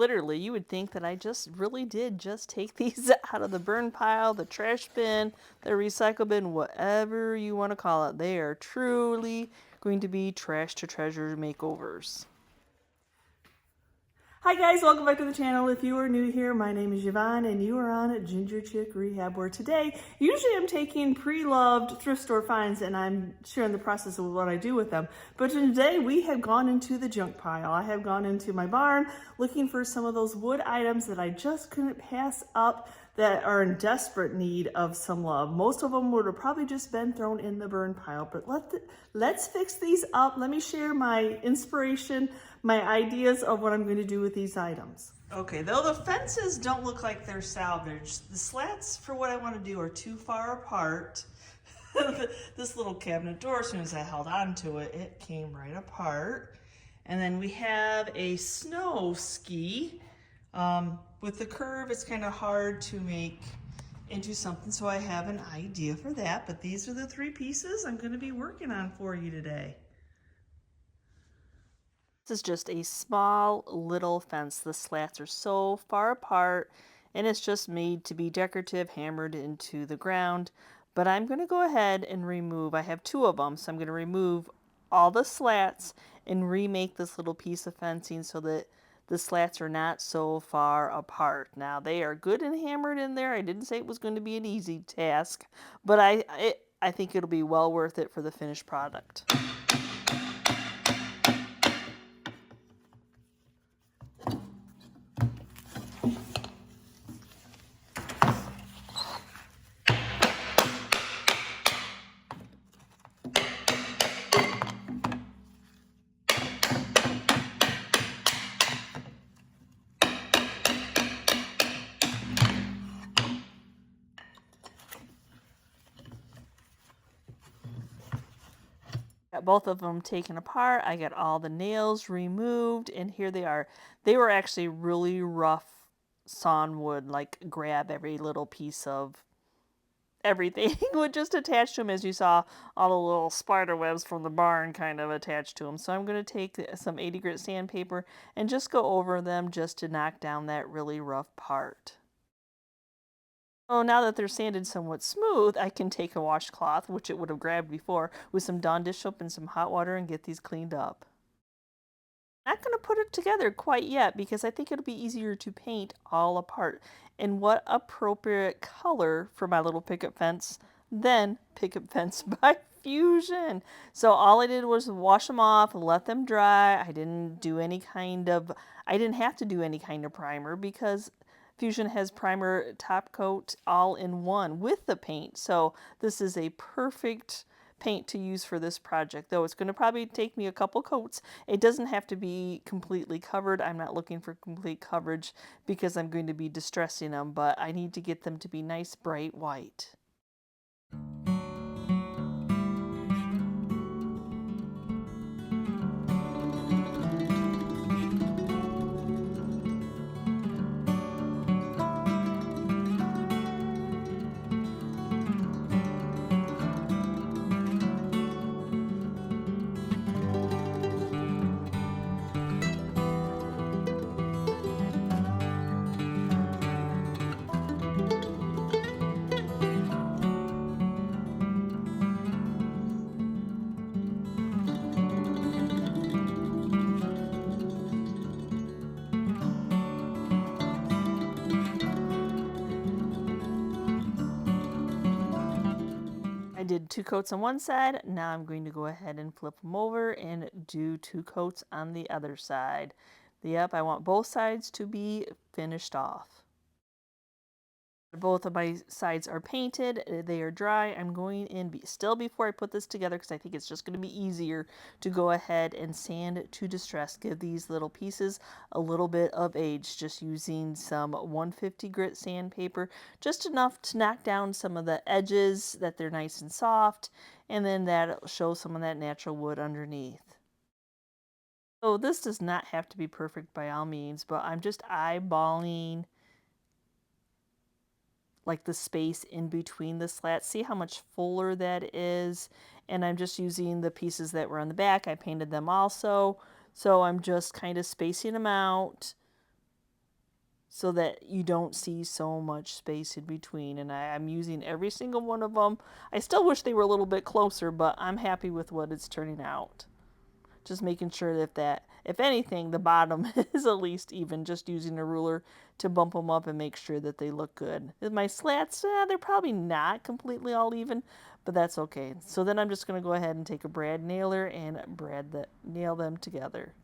Literally, you would think that I just really did just take these out of the burn pile, the trash bin, the recycle bin, whatever you want to call it. They are truly going to be trash to treasure makeovers. Hi guys, welcome back to the channel. If you are new here, my name is Yvonne and you are on Ginger Chick Rehab, where today, usually I'm taking pre-loved thrift store finds and I'm sharing the process of what I do with them. But today we have gone into the junk pile. I have gone into my barn looking for some of those wood items that I just couldn't pass up, that are in desperate need of some love. Most of them would have probably just been thrown in the burn pile, but let's fix these up. Let me share my inspiration, my ideas of what I'm going to do with these items. Okay, though the fences don't look like they're salvaged, the slats for what I want to do are too far apart. This little cabinet door, as soon as I held on to it, it came right apart. And then we have a snow ski. With the curve, it's kind of hard to make into something, so I have an idea for that. But these are the three pieces I'm going to be working on for you today. This is just a small little fence. The slats are so far apart, and it's just made to be decorative, hammered into the ground. But I'm going to go ahead and remove, I have two of them, so I'm going to remove all the slats and remake this little piece of fencing so that the slats are not so far apart. Now, they are good and hammered in there. I didn't say it was going to be an easy task, but I think it'll be well worth it for the finished product. Got both of them taken apart. I got all the nails removed, and here they are. They were actually really rough sawn wood, like grab every little piece of everything would just attach to them, as you saw all the little spider webs from the barn kind of attached to them. So I'm going to take some 80 grit sandpaper and just go over them just to knock down that really rough part. So now that they're sanded somewhat smooth, I can take a washcloth, which it would have grabbed before, with some Dawn dish soap and some hot water and get these cleaned up. I'm not going to put it together quite yet because I think it'll be easier to paint all apart. And what appropriate color for my little picket fence than Picket Fence by Fusion. So all I did was wash them off, let them dry. I didn't have to do any kind of primer because Fusion has primer top coat all in one with the paint. So this is a perfect paint to use for this project, though it's going to probably take me a couple coats. It doesn't have to be completely covered. I'm not looking for complete coverage because I'm going to be distressing them, but I need to get them to be nice bright white. I did 2 coats on one side. Now I'm going to go ahead and flip them over and do 2 coats on the other side. Yep, I want both sides to be finished off. Both of my sides are painted. They are dry. I'm going in still before I put this together because I think it's just going to be easier to go ahead and sand to distress. Give these little pieces a little bit of age, just using some 150 grit sandpaper, just enough to knock down some of the edges that they're nice and soft, and then that'll show some of that natural wood underneath. So this does not have to be perfect by all means, but I'm just eyeballing like the space in between the slats. See how much fuller that is? And I'm just using the pieces that were on the back. I painted them also. So I'm just kind of spacing them out so that you don't see so much space in between. And I'm using every single one of them. I still wish they were a little bit closer, but I'm happy with what it's turning out. Just making sure that if anything, the bottom is at least even, just using a ruler to bump them up and make sure that they look good. My slats, they're probably not completely all even, but that's okay. So then I'm just going to go ahead and take a brad nailer and nail them together.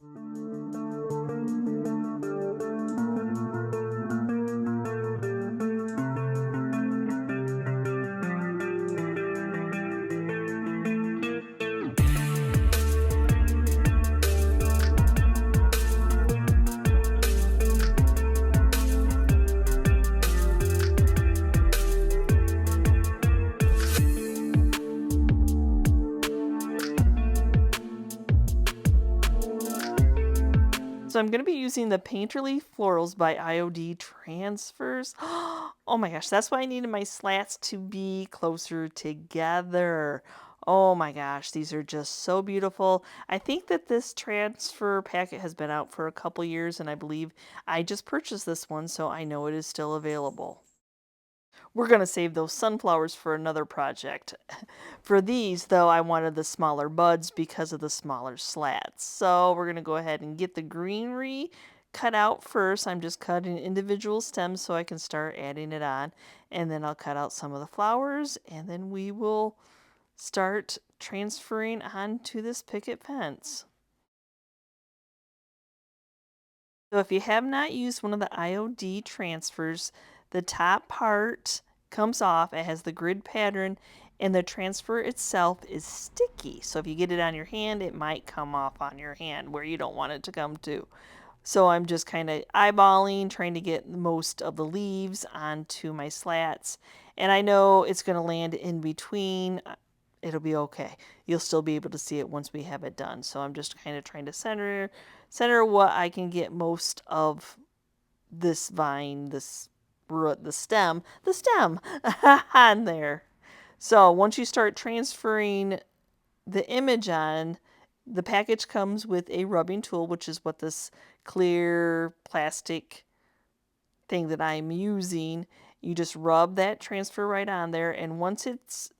So I'm going to be using the Painterly Florals by IOD Transfers. Oh my gosh, that's why I needed my slats to be closer together. Oh my gosh, these are just so beautiful. I think that this transfer packet has been out for a couple years, and I believe I just purchased this one, so I know it is still available. We're going to save those sunflowers for another project. For these, though, I wanted the smaller buds because of the smaller slats. So we're going to go ahead and get the greenery cut out first. I'm just cutting individual stems so I can start adding it on. And then I'll cut out some of the flowers, and then we will start transferring onto this picket fence. So if you have not used one of the IOD transfers, the top part comes off. It has the grid pattern, and the transfer itself is sticky. So if you get it on your hand, it might come off on your hand where you don't want it to come to. So I'm just kind of eyeballing, trying to get most of the leaves onto my slats. And I know it's going to land in between. It'll be okay. You'll still be able to see it once we have it done. So I'm just kind of trying to center what I can get most of this vine, this root, the stem on there. So once you start transferring the image on, the package comes with a rubbing tool, which is what this clear plastic thing that I'm using. You just rub that transfer right on there, and once it's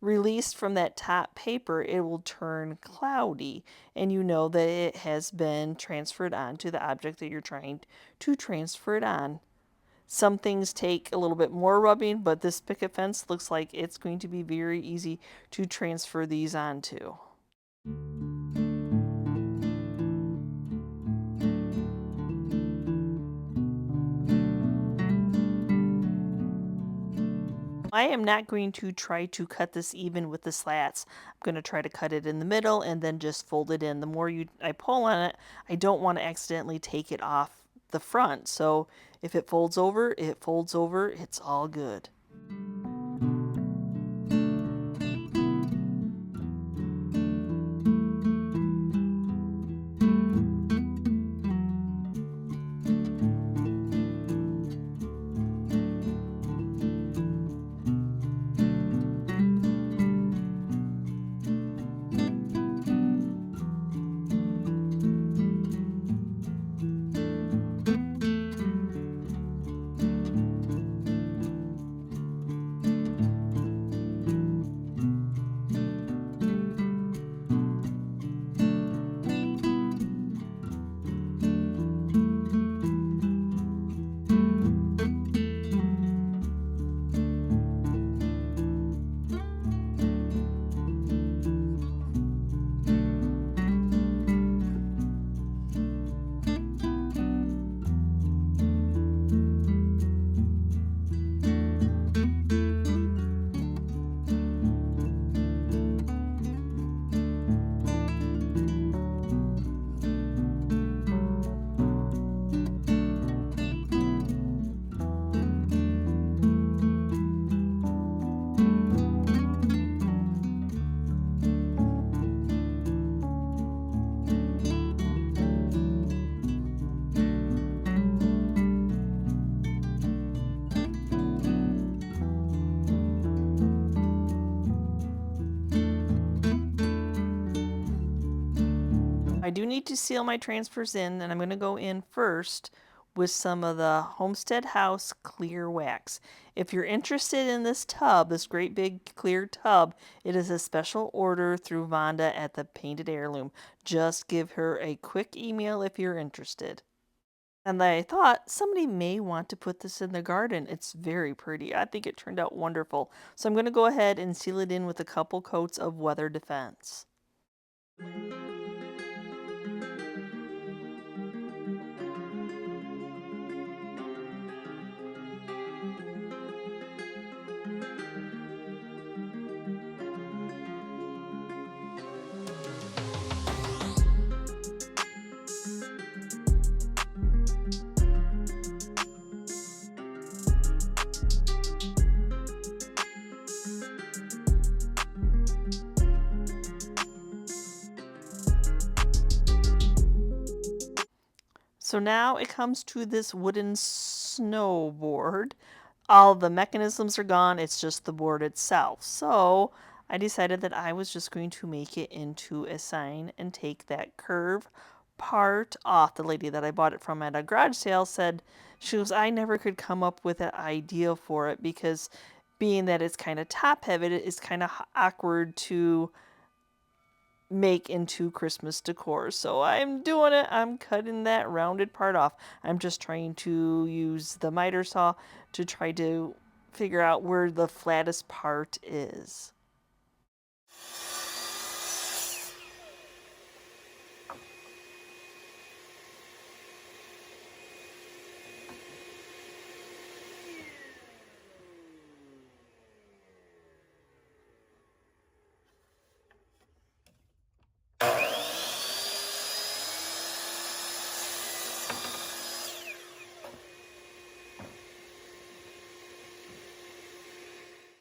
released from that top paper, it will turn cloudy, and you know that it has been transferred onto the object that you're trying to transfer it on. Some things take a little bit more rubbing, but this picket fence looks like it's going to be very easy to transfer these onto. I am not going to try to cut this even with the slats. I'm going to try to cut it in the middle and then just fold it in. The more I pull on it, I don't want to accidentally take it off the front. So if it folds over, it folds over. It's all good. I do need to seal my transfers in, and I'm going to go in first with some of the Homestead House clear wax. If you're interested in this tub, this great big clear tub, it is a special order through Vonda at the Painted Heirloom. Just give her a quick email if you're interested. And I thought somebody may want to put this in the garden. It's very pretty. I think it turned out wonderful. So I'm going to go ahead and seal it in with a couple coats of weather defense. So now it comes to this wooden snowboard. All the mechanisms are gone, it's just the board itself. So I decided that I was just going to make it into a sign and take that curve part off. The lady that I bought it from at a garage sale said, she goes, I never could come up with an idea for it because being that it's kind of top heavy, it's kind of awkward to make into Christmas decor. So I'm doing it. I'm cutting that rounded part off. I'm just trying to use the miter saw to try to figure out where the flattest part is.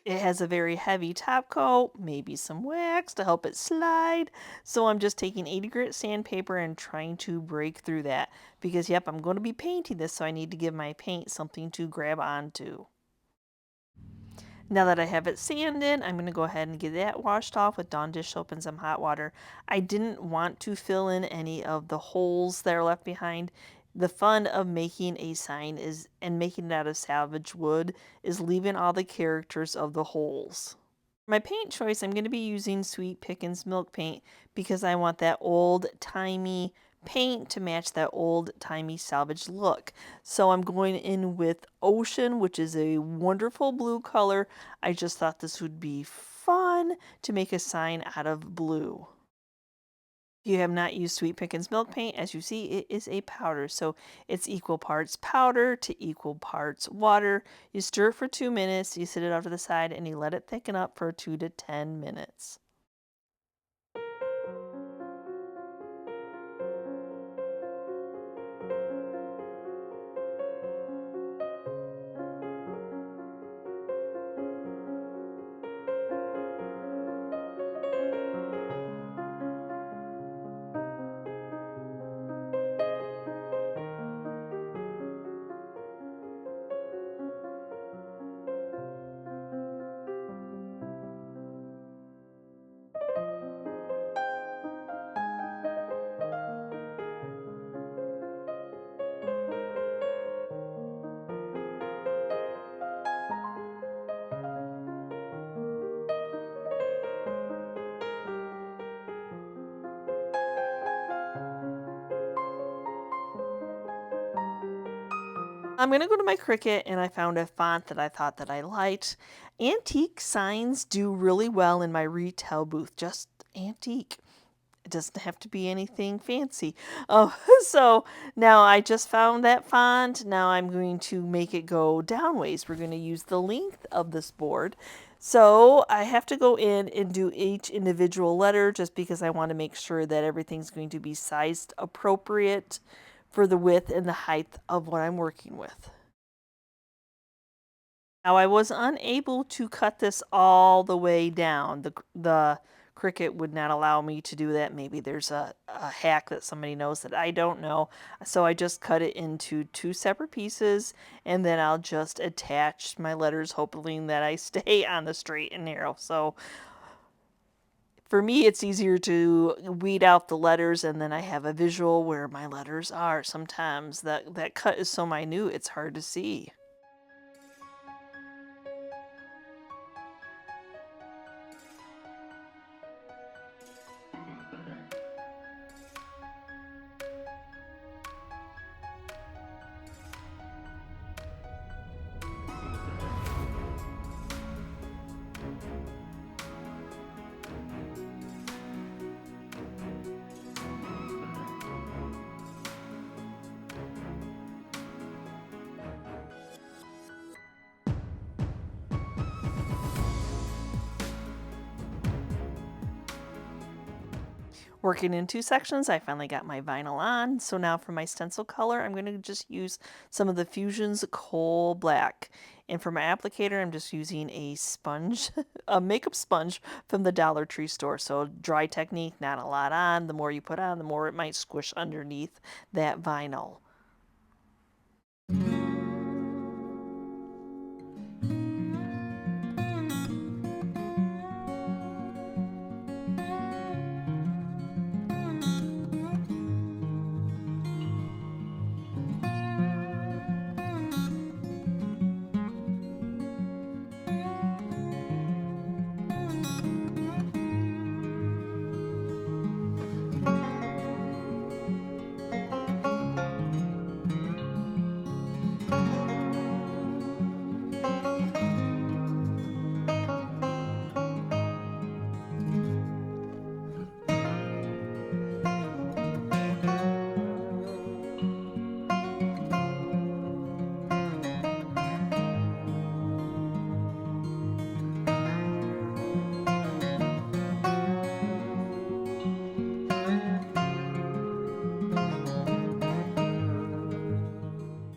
It has a very heavy top coat, maybe some wax to help it slide. So I'm just taking 80 grit sandpaper and trying to break through that. Because, yep, I'm going to be painting this, so I need to give my paint something to grab onto. Now that I have it sanded, I'm going to go ahead and get that washed off with Dawn dish soap and some hot water. I didn't want to fill in any of the holes that are left behind. The fun of making a sign is, and making it out of salvage wood, is leaving all the characters of the holes. My paint choice, I'm going to be using Sweet Pickens milk paint because I want that old-timey paint to match that old-timey salvage look. So I'm going in with Ocean, which is a wonderful blue color. I just thought this would be fun to make a sign out of blue. If you have not used Sweet Pickens milk paint, as you see, it is a powder. So it's equal parts powder to equal parts water. You stir it for 2 minutes, you set it off to the side, and you let it thicken up for 2 to 10 minutes. I'm going to go to my Cricut, and I found a font that I thought that I liked. Antique signs do really well in my retail booth, just antique. It doesn't have to be anything fancy. Oh, so now I just found that font. Now I'm going to make it go downways. We're going to use the length of this board. So I have to go in and do each individual letter just because I want to make sure that everything's going to be sized appropriate for the width and the height of what I'm working with. Now I was unable to cut this all the way down. The Cricut would not allow me to do that. Maybe there's a hack that somebody knows that I don't know. So I just cut it into 2 separate pieces, and then I'll just attach my letters, hoping that I stay on the straight and narrow. So For me, it's easier to weed out the letters, and then I have a visual where my letters are. Sometimes that cut is so minute, it's hard to see. Working in 2 sections, I finally got my vinyl on. So now for my stencil color, I'm going to just use some of the Fusion's Coal Black. And for my applicator, I'm just using a sponge, a makeup sponge from the Dollar Tree store. So dry technique, not a lot on. The more you put on, the more it might squish underneath that vinyl.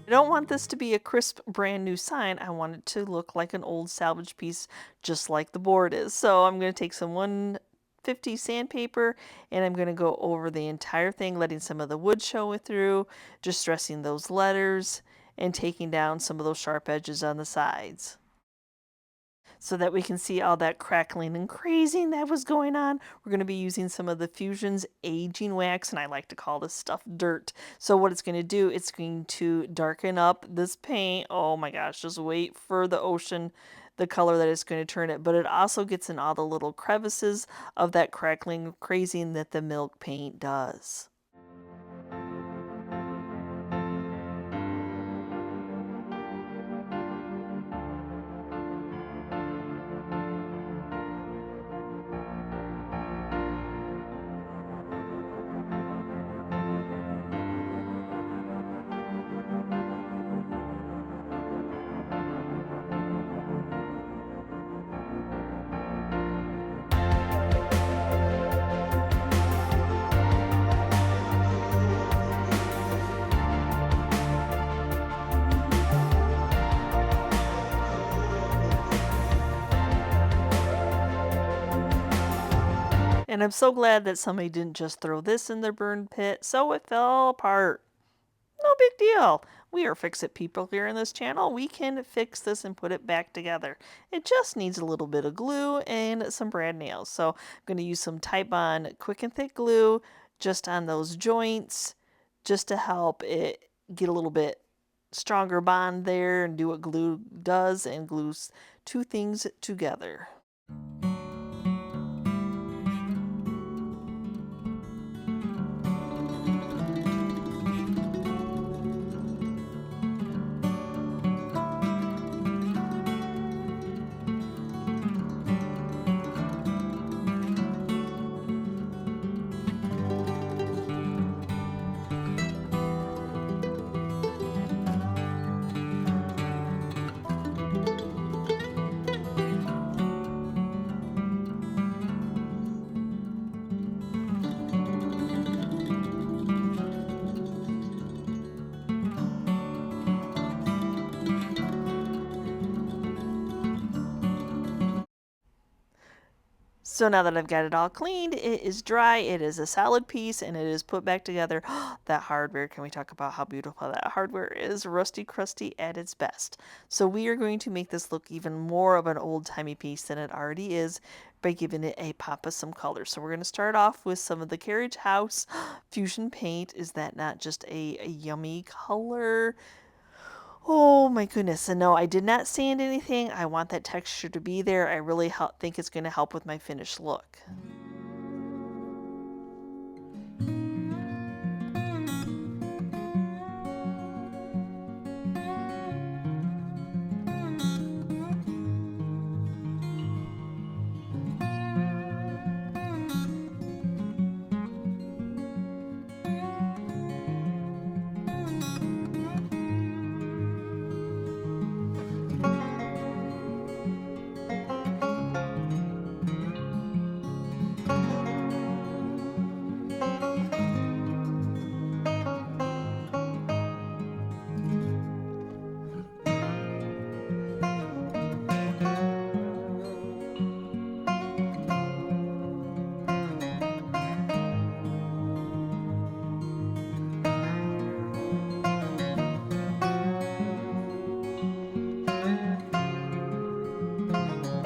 I don't want this to be a crisp brand new sign. I want it to look like an old salvage piece just like the board is. So I'm going to take some 150 sandpaper and I'm going to go over the entire thing, letting some of the wood show through, just stressing those letters and taking down some of those sharp edges on the sides, so that we can see all that crackling and crazing that was going on. We're going to be using some of the Fusion's aging wax, and I like to call this stuff dirt. So what it's going to do, it's going to darken up this paint. Oh my gosh, just wait for the ocean, the color that it's going to turn it. But it also gets in all the little crevices of that crackling and crazing that the milk paint does. And I'm so glad that somebody didn't just throw this in their burn pit, so it fell apart. No big deal. We are fix-it people here in this channel. We can fix this and put it back together. It just needs a little bit of glue and some brad nails. So I'm going to use some Titebond quick and thick glue just on those joints, just to help it get a little bit stronger bond there and do what glue does and glues two things together. So now that I've got it all cleaned, it is dry, it is a solid piece, and it is put back together. That hardware, can we talk about how beautiful that hardware is? Rusty crusty at its best. So we are going to make this look even more of an old-timey piece than it already is by giving it a pop of some color. So we're going to start off with some of the Carriage House Fusion Paint. Is that not just a yummy color? Oh my goodness. And no, I did not sand anything. I want that texture to be there. I really think it's going to help with my finished look.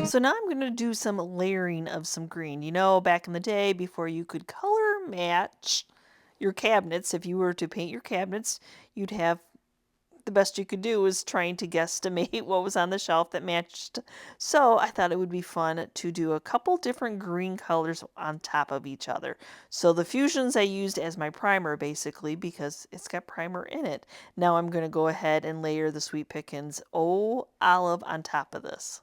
So now I'm going to do some layering of some green. You know, back in the day, before you could color match your cabinets, if you were to paint your cabinets, you'd have the best you could do was trying to guesstimate what was on the shelf that matched. So I thought it would be fun to do a couple different green colors on top of each other. So the fusions I used as my primer basically because it's got primer in it. Now I'm going to go ahead and layer the Sweet Pickens Olive on top of this.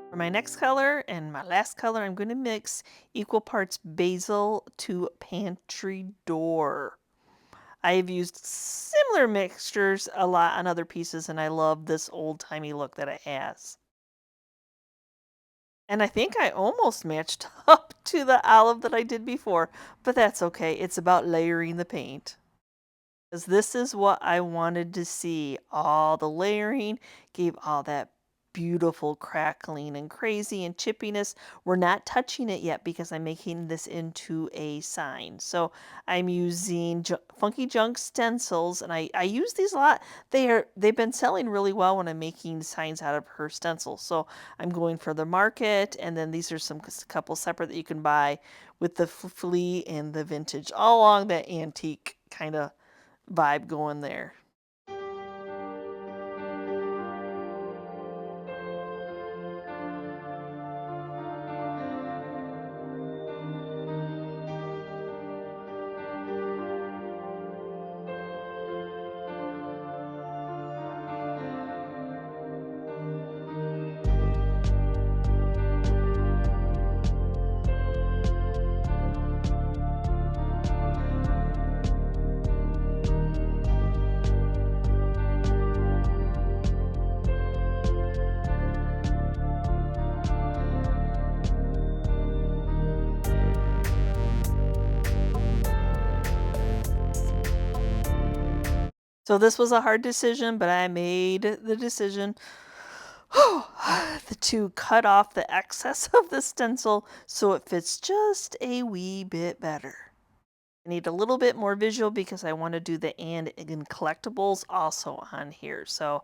For my next color and my last color, I'm going to mix equal parts basil to pantry door. I have used similar mixtures a lot on other pieces, and I love this old-timey look that it has. And I think I almost matched up to the olive that I did before, but that's okay. It's about layering the paint. Because this is what I wanted to see. All the layering gave all that beautiful crackling and crazy and chippiness. We're not touching it yet because I'm making this into a sign. So I'm using Funky Junk stencils, and I use these a lot. They've been selling really well when I'm making signs out of her stencils. So I'm going for the market, and then these are some couple separate that you can buy with the flea and the vintage, all along that antique kind of vibe going there. So this was a hard decision, but I made the decision to cut off the excess of the stencil so it fits just a wee bit better. I need a little bit more visual because I want to do the and in collectibles also on here. So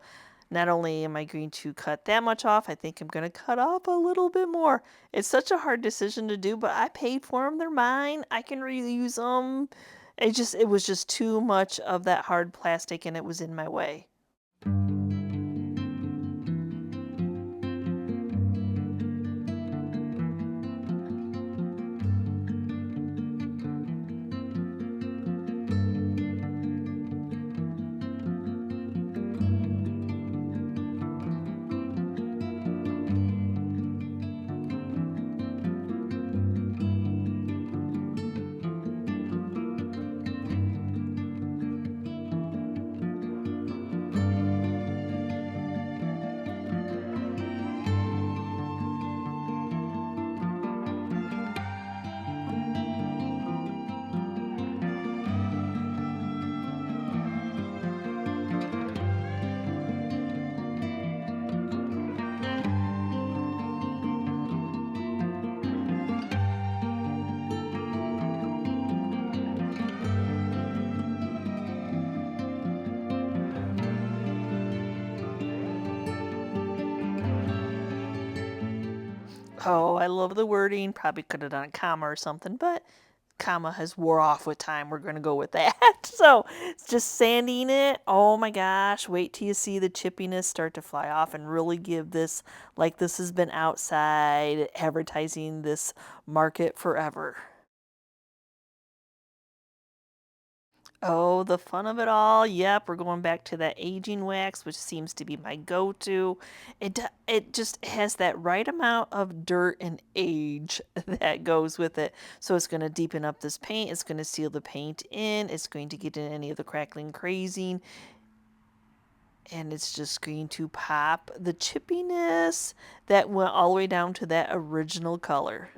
not only am I going to cut that much off, I think I'm going to cut off a little bit more. It's such a hard decision to do, but I paid for them. They're mine. I can reuse them. It was just too much of that hard plastic and it was in my way. Oh, I love the wording. Probably could have done a comma or something, but comma has wore off with time. We're going to go with that. So it's just sanding it. Oh my gosh. Wait till you see the chippiness start to fly off and really give this like this has been outside advertising this market forever. Oh, the fun of it all. Yep, we're going back to that aging wax, which seems to be my go-to. It just has that right amount of dirt and age that goes with it. So it's going to deepen up this paint. It's going to seal the paint in. It's going to get in any of the crackling, crazing. And it's just going to pop the chippiness that went all the way down to that original color.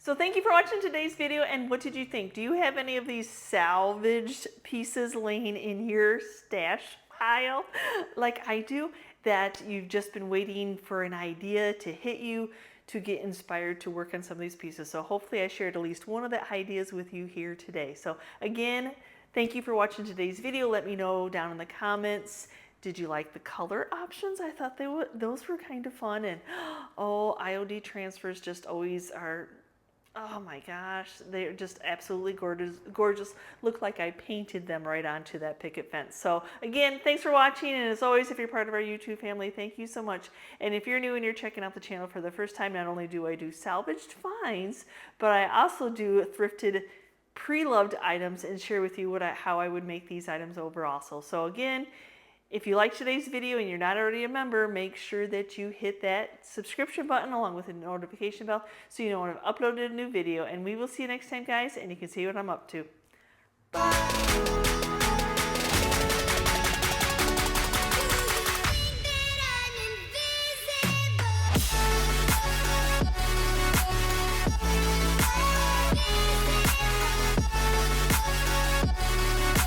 So thank you for watching today's video, and what did you think? Do you have any of these salvaged pieces laying in your stash pile like I do, that you've just been waiting for an idea to hit you to get inspired to work on some of these pieces? So hopefully I shared at least one of the ideas with you here today. So again, thank you for watching today's video. Let me know down in the comments. Did you like the color options? I thought those were kind of fun. And oh, IOD transfers just always are, oh my gosh, they're just absolutely gorgeous. Look like I painted them right onto that picket fence. So again, thanks for watching, and as always, if you're part of our YouTube family, thank you so much. And if you're new and you're checking out the channel for the first time, not only do I do salvaged finds, but I also do thrifted pre-loved items and share with you how I would make these items over also. So again, if you liked today's video and you're not already a member, make sure that you hit that subscription button along with the notification bell so you know when I've uploaded a new video. And we will see you next time, guys, and you can see what I'm up to. Bye!